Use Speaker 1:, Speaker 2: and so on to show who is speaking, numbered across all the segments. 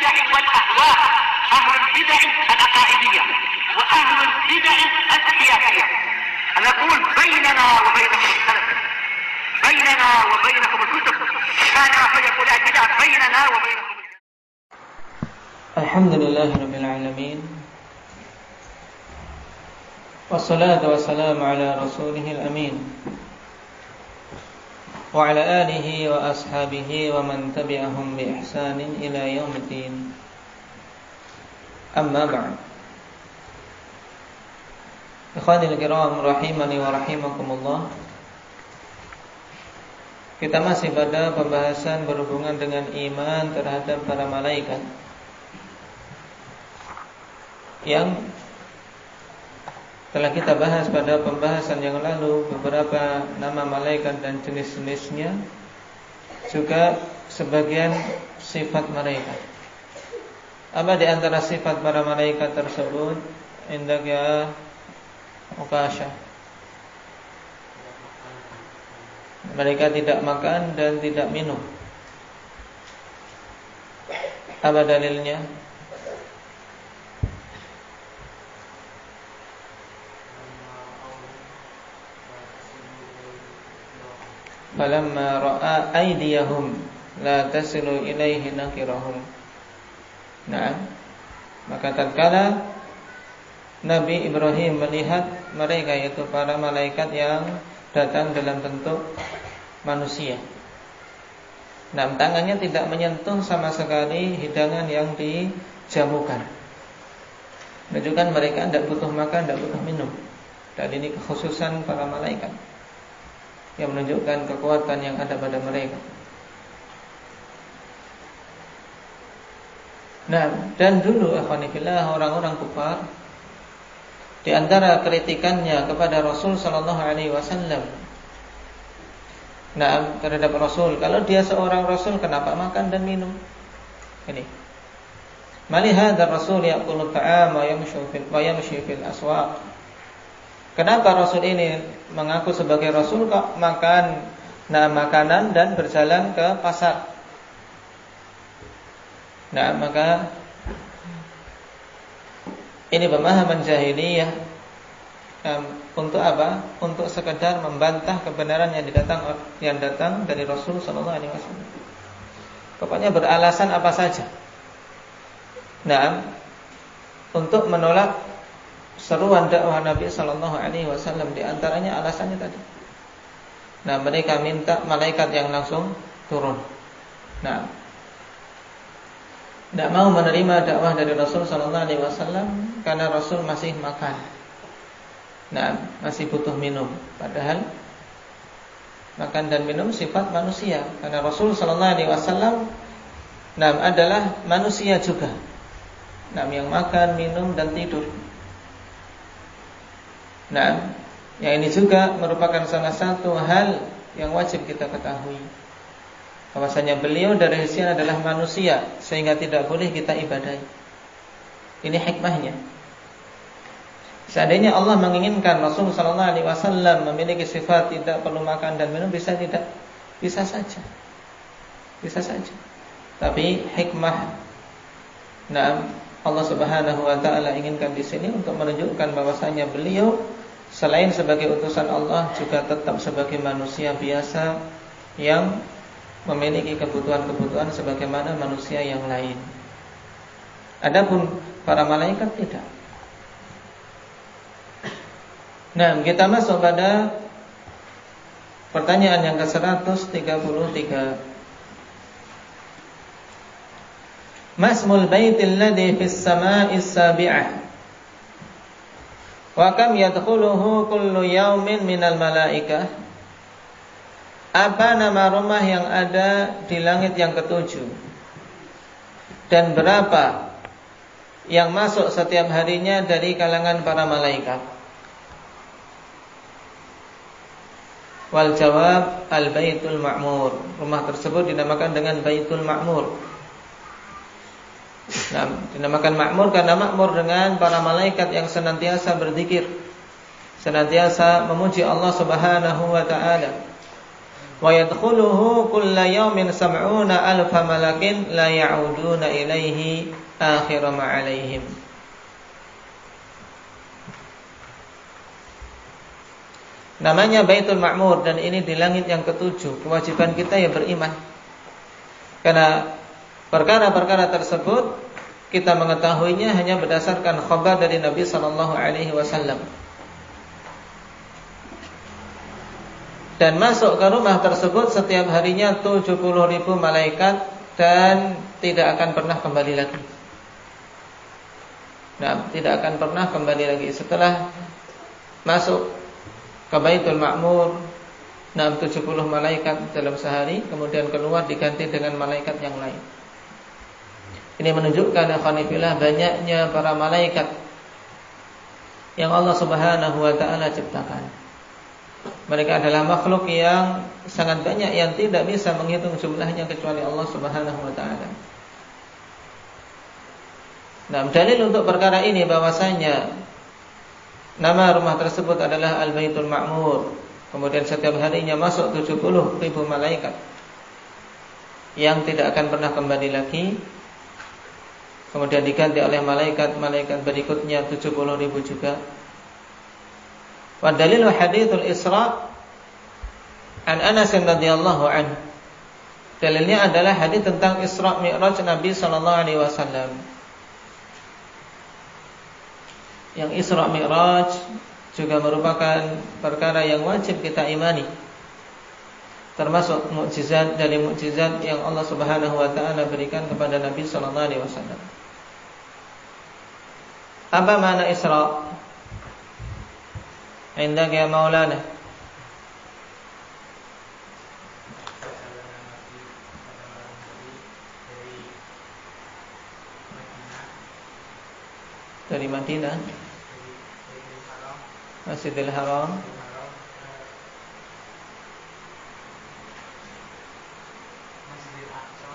Speaker 1: البدع والأهواء، أهل البدع العقائدية وأهل البدع السياسية. نقول بيننا وبينكم السلف، بيننا وبينكم الكتب، كان فيقول البدع بيننا وبينكم.
Speaker 2: الحمد لله رب العالمين، والصلاة والسلام على رسوله الأمين وعلى آله وأصحابه ومن تبعهم بإحسان إلى يوم الدين. أما بعد، ikhwanil kiram rahimani wa rahimakumullah. Kita masih pada pembahasan berhubungan dengan iman terhadap para malaikat, yang telah kita bahas pada pembahasan yang lalu. Beberapa nama malaikat dan jenis-jenisnya, juga sebagian sifat malaikat. Apa di antara sifat para malaikat tersebut? Indaka Ukasha, mereka tidak makan dan tidak minum. Apa dalilnya? Falamma ra'a aydiyahum la tasilu ilaihi nakirahum. Nah, maka tatkala Nabi Ibrahim melihat mereka, yaitu para malaikat yang datang dalam bentuk manusia, nah, tangannya tidak menyentuh sama sekali hidangan yang dijamukan, menunjukkan mereka tidak butuh makan, tidak butuh minum. Dan ini kekhususan para malaikat yang menunjukkan kekuatan yang ada pada mereka. Nah, dan dulu ikhwanifillah, orang-orang kufar, di antara kritikannya kepada Rasul sallallahu alaihi wasallam, nah, terhadap Rasul, kalau dia seorang Rasul kenapa makan dan minum? Ini, mali hadzal Rasul ya'kulu ta'am wa yamshi fil aswaq. Kenapa Rasul ini mengaku sebagai Rasul kok makan makanan dan berjalan ke pasar? Nah, maka ini pemahaman jahiliyah, untuk apa? Untuk sekedar membantah kebenaran yang datang dari Rasul sallallahu alaihi wasallam. Pokoknya beralasan apa saja. Nah, untuk menolak seruan dakwah Nabi sallallahu alaihi wasallam, di antaranya alasannya tadi. Nah, mereka minta malaikat yang langsung turun. Nah, tidak mau menerima dakwah dari Rasul sallallahu alaihi wasallam karena Rasul masih makan. Nah, masih butuh minum. Padahal makan dan minum sifat manusia, karena Rasul sallallahu alaihi wasallam adalah manusia juga. Yang makan, minum dan tidur. Nah, yang ini juga merupakan salah satu hal yang wajib kita ketahui, bahwasanya beliau dari sisi adalah manusia, sehingga tidak boleh kita ibadahi. Ini hikmahnya. Seandainya Allah menginginkan Rasul sallallahu alaihi wasallam memiliki sifat tidak perlu makan dan minum, bisa tidak? Bisa saja. Bisa saja. Tapi hikmah, Allah Subhanahu wa taala inginkan di sini untuk menunjukkan bahwasanya beliau selain sebagai utusan Allah juga tetap sebagai manusia biasa yang memiliki kebutuhan-kebutuhan sebagaimana manusia yang lain. Adapun para malaikat tidak. Nah, kita masuk pada pertanyaan yang ke-133. Masmul baitil ladzi fis sama'is sabi'ah wa kam yadkhuluhu kullu yaumin minal malaikah. Apa nama rumah yang ada di langit yang ketujuh, dan berapa yang masuk setiap harinya dari kalangan para malaikat? Wal jawab al-baitul ma'mur. Rumah tersebut dinamakan dengan Baitul Ma'mur. Nah, dinamakan makmur karena makmur dengan para malaikat yang senantiasa berzikir, senantiasa memuji Allah Subhanahu wa taala. wa yadkhuluhu kulla yawmin sab'una alfa malakin la ya'uduna ilaihi akhir ma 'alaihim. Namanya Baitul Ma'mur, dan ini di langit yang ketujuh. Kewajiban kita ya beriman, karena perkara-perkara tersebut kita mengetahuinya hanya berdasarkan khabar dari Nabi sallallahu alaihi wasallam. Dan masuk ke rumah tersebut setiap harinya 70.000 malaikat dan tidak akan pernah kembali lagi. Nah, tidak akan pernah kembali lagi setelah masuk ke Baitul Ma'mur. 70 malaikat dalam sehari, kemudian keluar diganti dengan malaikat yang lain. Ini menunjukkan akhwanifillah banyaknya para malaikat yang Allah Subhanahu wa taala ciptakan. Mereka adalah makhluk yang sangat banyak yang tidak bisa menghitung jumlahnya kecuali Allah Subhanahu wa taala. Nah, dalil untuk perkara ini bahwasanya nama rumah tersebut adalah Al-Baitul Ma'mur. Kemudian setiap harinya masuk 70.000 malaikat yang tidak akan pernah kembali lagi. Kemudian diganti oleh malaikat berikutnya 70.000 juga. Wa dalilu hadithul Isra an Anas radhiyallahu anhu. Dalilnya adalah hadis tentang Isra Mi'raj Nabi sallallahu alaihi wasallam. Yang Isra Mi'raj juga merupakan perkara yang wajib kita imani, termasuk mukjizat dari mukjizat yang Allah Subhanahu wa taala berikan kepada Nabi sallallahu alaihi wasallam. Apa makna Isra? Indaka ya Maulana. Dari Madinah, Masjidil Haram,
Speaker 3: Masjidil Aqsa,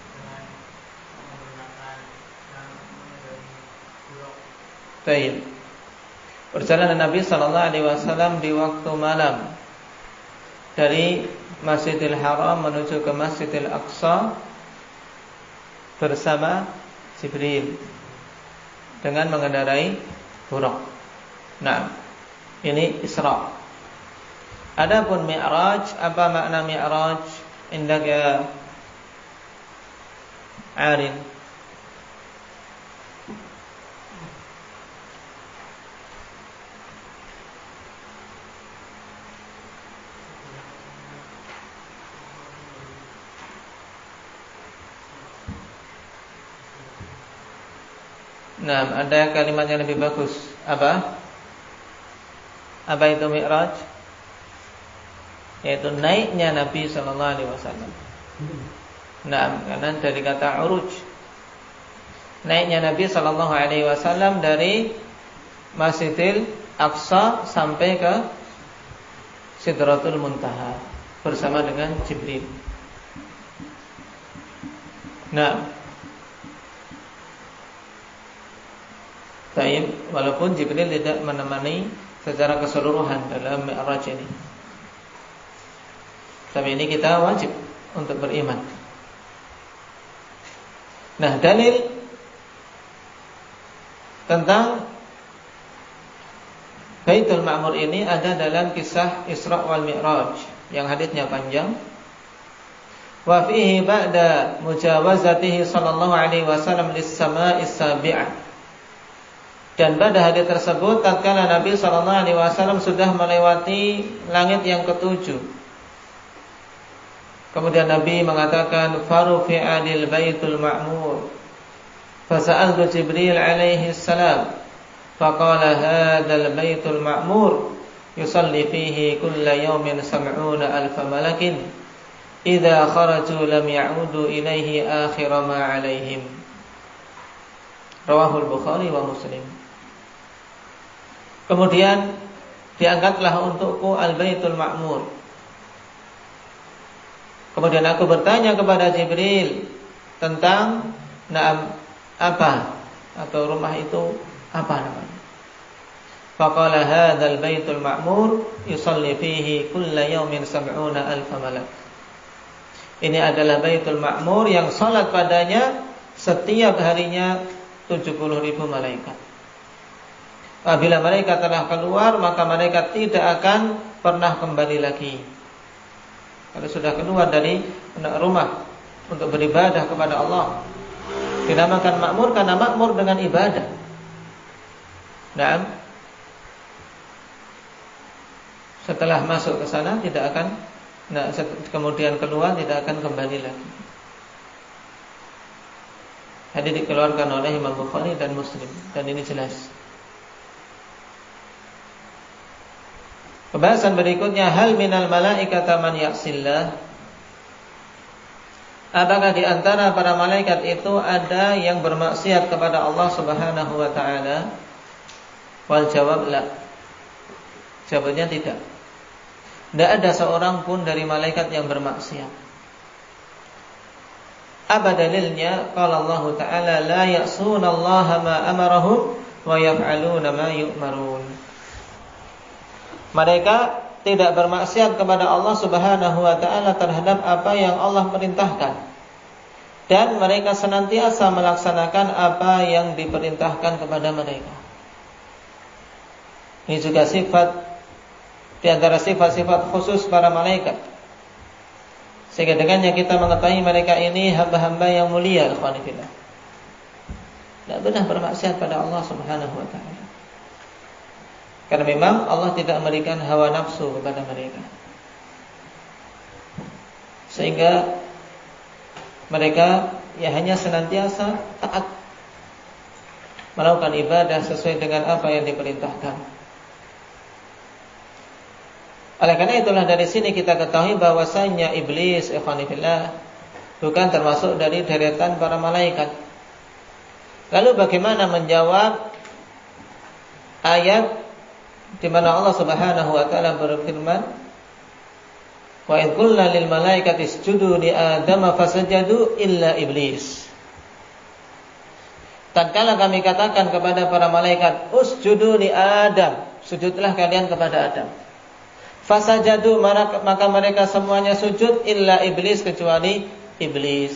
Speaker 3: dengan menggunakan dari buruk.
Speaker 2: Baik. Perjalanan Nabi sallallahu alaihi wasallam di waktu malam dari Masjidil Haram menuju ke Masjidil Aqsa bersama Jibril dengan mengendarai buruk. Nah, ini Isra. Adapun Mi'raj, apa makna Mi'raj? Indaka Arin. Nah, ada kalimat yang lebih bagus. Apa? Apa itu Mi'raj? Yaitu naiknya Nabi sallallahu alaihi wasallam. Nah, karena dari kata uruj. Naiknya Nabi sallallahu alaihi wasallam dari Masjidil Aqsa sampai ke Sidratul Muntaha bersama dengan Jibril. Nah, baik, walaupun Jibril tidak menemani secara keseluruhan dalam Mi'raj ini, tapi ini kita wajib untuk beriman. Nah, dalil tentang Baitul Ma'mur ini ada dalam kisah Isra wal Mi'raj yang haditsnya panjang. Wa fihi ba'da mujawazatihi sallallahu alaihi wasallam lis-sama'is sabi'ah. Dan pada hadis tersebut tatkala Nabi sallallahu alaihi wasallam sudah melewati langit yang ketujuh, kemudian Nabi mengatakan farufi'a lil baitul ma'mur. Fasa'altu Jibril alaihi salam faqala hadzal baitul ma'mur yusalli fihi kulla yawmin 70 alf malakin idza kharaju lam ya'udu ilaihi akhir ma 'alaihim. Rawahul Bukhari wa Muslim. Kemudian diangkatlah untukku Al-Baitul Ma'mur. Kemudian aku bertanya kepada Jibril tentang apa atau rumah itu apa namanya. Faqala hadzal baitul ma'mur yusalli fihi kulla yawmin 70,000 malak. Ini adalah Baitul Ma'mur yang salat padanya setiap harinya 70.000 malaikat. Apabila malaikat telah keluar, maka malaikat tidak akan pernah kembali lagi. Kalau sudah keluar dari rumah untuk beribadah kepada Allah, dinamakan makmur karena makmur dengan ibadah. Nah, setelah masuk ke sana tidak akan, kemudian keluar tidak akan kembali lagi. Hadis dikeluarkan oleh Imam Bukhari dan Muslim, dan ini jelas. Pembahasan berikutnya, hal minal malaikata man ya'sillah. Apakah di antara para malaikat itu ada yang bermaksiat kepada Allah Subhanahu wa taala? Wal jawab la. Jawabannya tidak. Tidak ada seorang pun dari malaikat yang bermaksiat. Apa dalilnya? Qala Allah Ta'ala la ya'sunallaha ma amarahum wa yaf'aluna ma yu'marun. Mereka tidak bermaksiat kepada Allah Subhanahu wa taala terhadap apa yang Allah perintahkan, dan mereka senantiasa melaksanakan apa yang diperintahkan kepada mereka. Ini juga sifat di antara sifat-sifat khusus para malaikat, sehingga dengannya kita mengetahui mereka ini hamba-hamba yang mulia. Alhamdulillah, tidak pernah bermaksiat pada Allah Subhanahu wa taala, karena memang Allah tidak memberikan hawa nafsu kepada mereka, sehingga mereka ya hanya senantiasa taat melakukan ibadah sesuai dengan apa yang diperintahkan. Oleh karena itulah dari sini kita ketahui bahwasanya iblis, ikhwanifillah, bukan termasuk dari deretan para malaikat. Lalu bagaimana menjawab ayat di mana Allah Subhanahu wa taala berfirman, wa idh qulna lil malaikati isjudu li adama fasajadu illa iblis. Tatkala kami katakan kepada para malaikat, usjudu li Adam, sujudlah kalian kepada Adam. Fasajadu, maka mereka semuanya sujud illa iblis, kecuali iblis.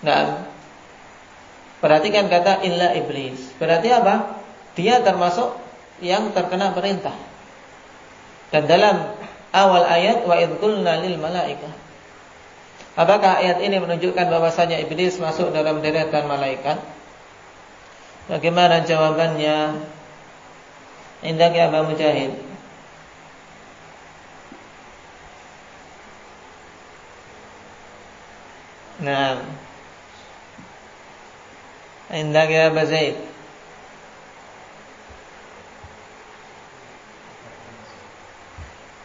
Speaker 2: Nah, perhatikan kata illa iblis. Berarti apa? Dia termasuk yang terkena perintah. Dan dalam awal ayat wa idh qulna lil malaikah, apakah ayat ini menunjukkan bahwasanya iblis masuk dalam deretan malaikat? Bagaimana jawabannya? Indah ya Abu Mujahid. Nah, indah ya Abu Zaid.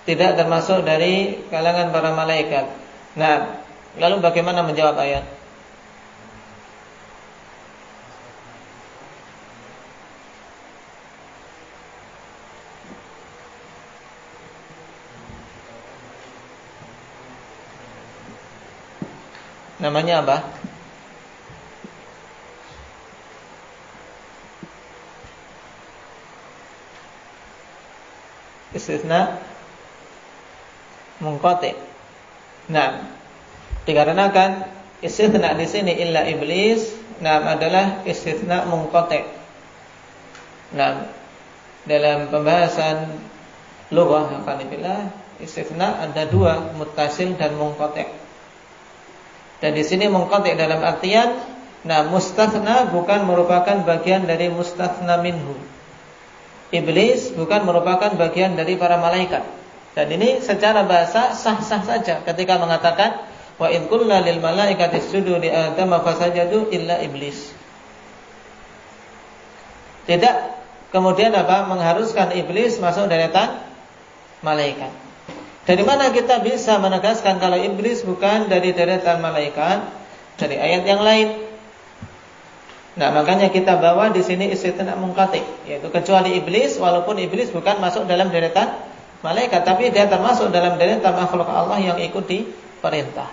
Speaker 2: Tidak termasuk dari kalangan para malaikat. Nah, lalu bagaimana menjawab ayat? Namanya apa? Istitsna munqati. Nah, dikarenakan istitsna di sini illa iblis, adalah istitsna munqati. Nah, dalam pembahasan lughah alhamdulillah, istitsna ada dua, muttasil dan munqati. Dan di sini munqati dalam artian, mustatsna bukan merupakan bagian dari mustatsna minhu. Iblis bukan merupakan bagian dari para malaikat. Dan ini secara bahasa sah-sah saja ketika mengatakan wa idh qulna lil malaikati isjudu li adama fasajadu illa iblis. Tidak kemudian mengharuskan iblis masuk deretan malaikat. Dari mana kita bisa menegaskan kalau iblis bukan dari deretan malaikat? Dari ayat yang lain. Nah, makanya kita bawa di sini istitsna munqati, yaitu kecuali iblis, walaupun iblis bukan masuk dalam deretan malaikat, tapi dia termasuk dalam deretan makhluk Allah yang ikuti perintah.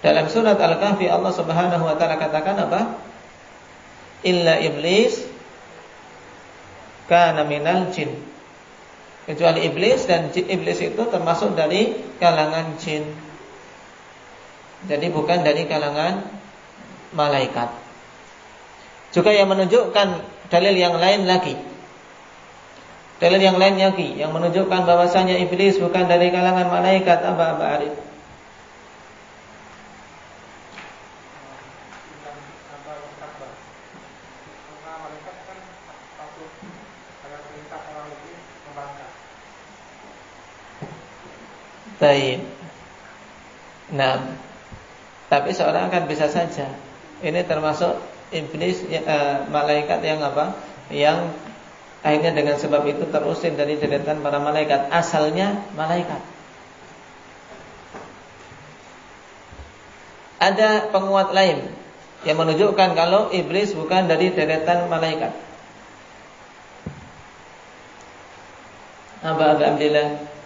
Speaker 2: Dalam surat Al-Kahfi Allah Subhanahu wa taala katakan apa? illa iblis kana minal jin. Kecuali iblis, dan iblis itu termasuk dari kalangan jin. Jadi bukan dari kalangan malaikat. Juga yang menunjukkan dalil yang lain lagi. Dalil yang lain lagi yang menunjukkan bahwasanya iblis bukan dari kalangan malaikat. Apa Arif? Baik. Nah, tapi seorang akan bisa saja ini termasuk iblis, malaikat yang apa? Yang akhirnya dengan sebab itu terusir dari deretan para malaikat. Asalnya malaikat. Ada penguat lain yang menunjukkan kalau iblis bukan dari deretan malaikat. Apa Abdillah?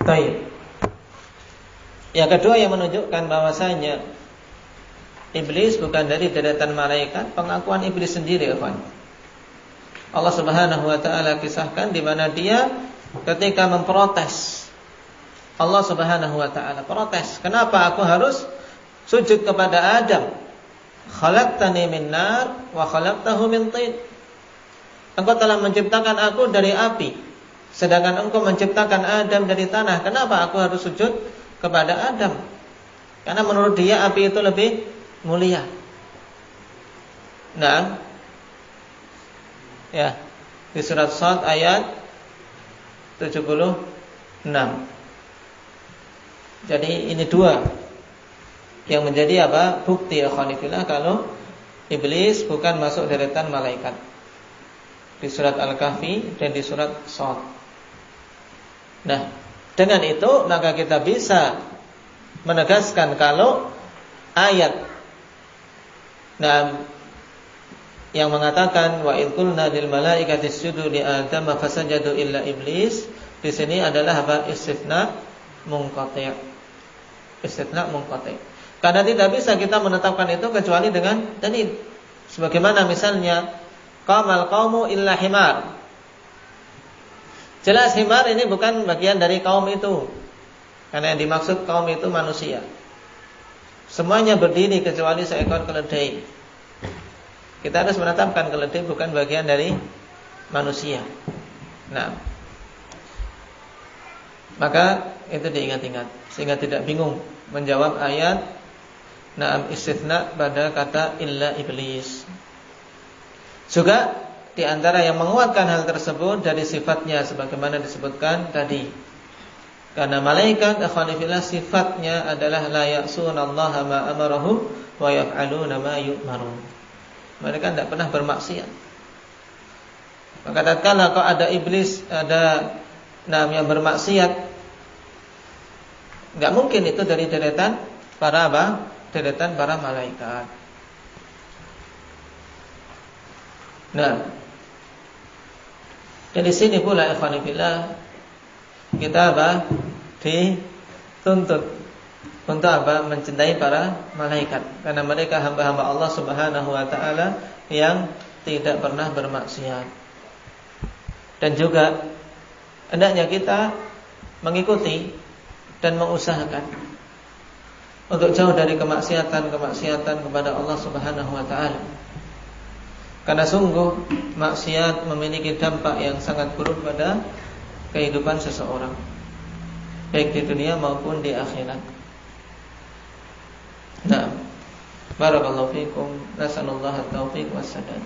Speaker 2: Baik. Yang kedua yang menunjukkan bahwasanya iblis bukan dari deretan malaikat, pengakuan iblis sendiri, kawan. Allah Subhanahu wa taala kisahkan di mana dia ketika memprotes. Allah Subhanahu wa taala protes, "Kenapa aku harus sujud kepada Adam? Khalaqtani min nar wa khalaqtahu min tin." Engkau telah menciptakan aku dari api, sedangkan engkau menciptakan Adam dari tanah. Kenapa aku harus sujud kepada Adam? Karena menurut dia api itu lebih mulia. Nah, ya, di surat Shad ayat 76. Jadi ini dua yang menjadi apa? Bukti akhwanifillah kalau iblis bukan masuk deretan malaikat. Di surat Al-Kahfi dan di surat Shad. Nah, dengan itu maka kita bisa menegaskan kalau ayat yang mengatakan wa id qulna lil malaikati isjudu li adam fasajadu illa iblis, di sini adalah apa? Istifna munqati'. Istifna munqati'. Karena tidak bisa kita menetapkan itu kecuali dengan dalil. Sebagaimana misalnya qamal qaumu illa himar. Jelas himar ini bukan bagian dari kaum itu. Karena yang dimaksud kaum itu manusia. Semuanya berdiri kecuali seekor keledai. Kita harus menetapkan keledai bukan bagian dari manusia. Nah, maka itu diingat-ingat sehingga tidak bingung menjawab ayat na'am istitsna pada kata illa iblis. Juga di antara yang menguatkan hal tersebut dari sifatnya sebagaimana disebutkan tadi. Karena malaikat akhwanifillah sifatnya adalah la ya'sunallaha ma amarahum wa yaf'aluna ma yu'marun. Mereka tidak pernah bermaksiat. Maka tatkala kalau ada iblis, ada yang bermaksiat, enggak mungkin itu dari deretan para apa? Deretan para malaikat. Nah, dari sini pula ikhwanillah kita apa? Dituntut untuk apa? Mencintai para malaikat, karena mereka hamba-hamba Allah Subhanahu wa taala yang tidak pernah bermaksiat. Dan juga hendaknya kita mengikuti dan mengusahakan untuk jauh dari kemaksiatan kepada Allah Subhanahu wa taala. Karena sungguh maksiat memiliki dampak yang sangat buruk pada kehidupan seseorang, baik di dunia maupun di akhirat. Nah, barakallahu fikum, nasallallahu at-taufiq was sadad.